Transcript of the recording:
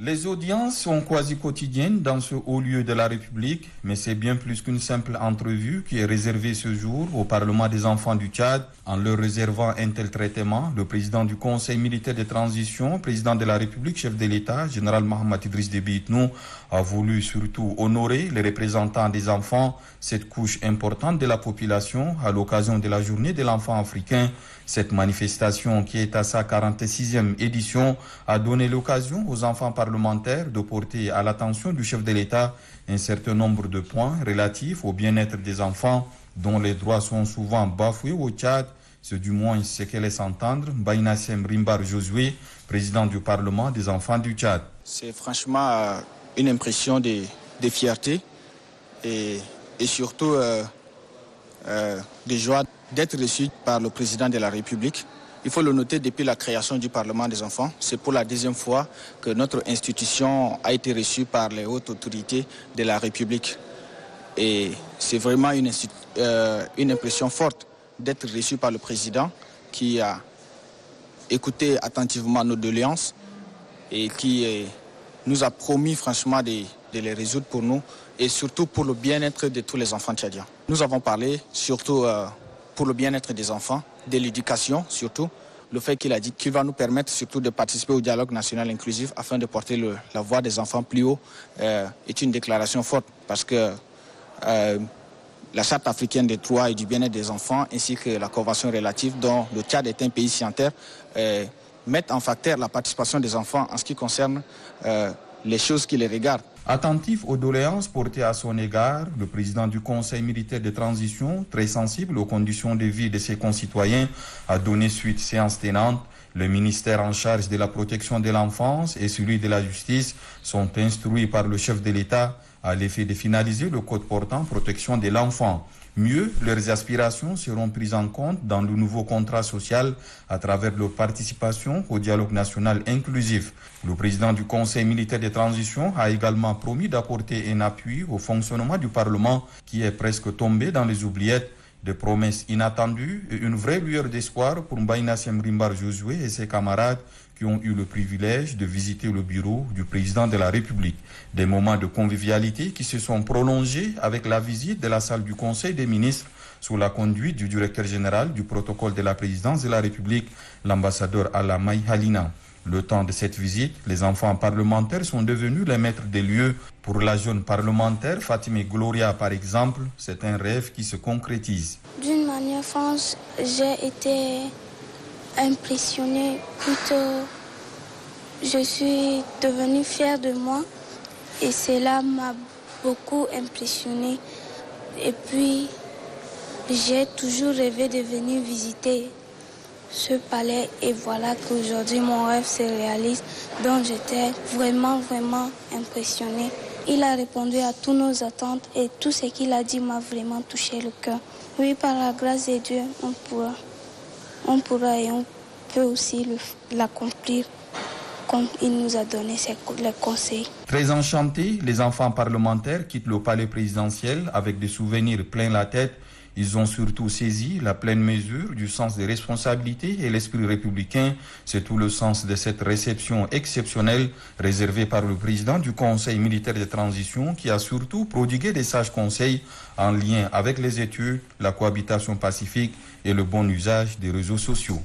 Les audiences sont quasi quotidiennes dans ce haut lieu de la République, mais c'est bien plus qu'une simple entrevue qui est réservée ce jour au Parlement des enfants du Tchad. En leur réservant un tel traitement, le président du Conseil militaire de transition, président de la République, chef de l'État, général Mahamat Idriss Déby Itno, a voulu surtout honorer les représentants des enfants, cette couche importante de la population, à l'occasion de la journée de l'enfant africain. Cette manifestation, qui est à sa 46e édition, a donné l'occasion aux enfants parlementaires de porter à l'attention du chef de l'État un certain nombre de points relatifs au bien-être des enfants, dont les droits sont souvent bafoués au Tchad. C'est du moins ce que laisse entendre Mbaïnassem Rimbar Josué, président du Parlement des enfants du Tchad. C'est franchement une impression de fierté et surtout de joie d'être reçu par le président de la République. Il faut le noter, depuis la création du Parlement des enfants, c'est pour la deuxième fois que notre institution a été reçue par les hautes autorités de la République. Et c'est vraiment une impression forte d'être reçu par le président qui a écouté attentivement nos doléances et qui nous a promis franchement de les résoudre pour nous et surtout pour le bien-être de tous les enfants tchadiens. Nous avons parlé surtout pour le bien-être des enfants, de l'éducation surtout, le fait qu'il a dit qu'il va nous permettre surtout de participer au dialogue national inclusif afin de porter la voix des enfants plus haut est une déclaration forte parce que la Charte africaine des droits et du bien-être des enfants ainsi que la Convention relative dont le Tchad est un pays signataire mettent en facteur la participation des enfants en ce qui concerne les choses qui les regardent. Attentif aux doléances portées à son égard, le président du Conseil militaire de transition, très sensible aux conditions de vie de ses concitoyens, a donné suite séance tenante. Le ministère en charge de la protection de l'enfance et celui de la justice sont instruits par le chef de l'État à l'effet de finaliser le code portant protection de l'enfant. Mieux, leurs aspirations seront prises en compte dans le nouveau contrat social à travers leur participation au dialogue national inclusif. Le président du Conseil militaire de transition a également promis d'apporter un appui au fonctionnement du Parlement qui est presque tombé dans les oubliettes. Des promesses inattendues et une vraie lueur d'espoir pour Mbaïnassem Rimbar Josué et ses camarades qui ont eu le privilège de visiter le bureau du président de la République. Des moments de convivialité qui se sont prolongés avec la visite de la salle du Conseil des ministres sous la conduite du directeur général du protocole de la présidence de la République, l'ambassadeur Alamay Halina. Le temps de cette visite, les enfants parlementaires sont devenus les maîtres des lieux. Pour la jeune parlementaire, Fatimé Gloria par exemple, c'est un rêve qui se concrétise. D'une manière franche, j'ai été impressionnée, plutôt je suis devenue fière de moi et cela m'a beaucoup impressionnée. Et puis, j'ai toujours rêvé de venir visiter ce palais et voilà qu'aujourd'hui mon rêve se réalise, donc j'étais vraiment impressionnée. Il a répondu à toutes nos attentes et tout ce qu'il a dit m'a vraiment touché le cœur. Oui, par la grâce de Dieu, on pourra et on peut aussi l'accomplir comme il nous a donné les conseils. Très enchantés, les enfants parlementaires quittent le palais présidentiel avec des souvenirs plein la tête. Ils ont surtout saisi la pleine mesure du sens des responsabilités et l'esprit républicain. C'est tout le sens de cette réception exceptionnelle réservée par le président du Conseil militaire de transition qui a surtout prodigué des sages conseils en lien avec les études, la cohabitation pacifique et le bon usage des réseaux sociaux.